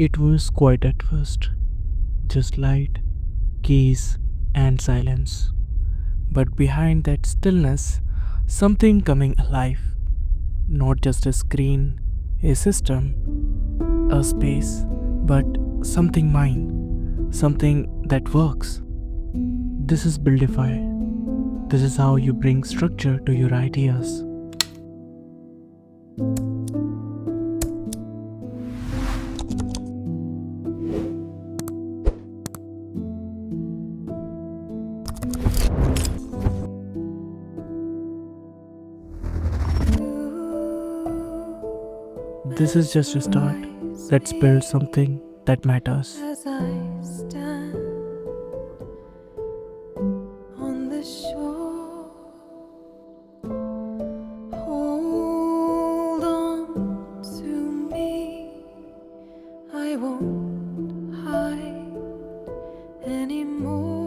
It was quiet at first, just light, keys, and silence. But behind that stillness, something coming alive. Not just a screen, a system, a space, but something mine, something that works. This is Buildify. This is how you bring structure to your ideas. This is just a start. Let's build something that matters. As I stand on the shore, hold on to me. I won't hide anymore.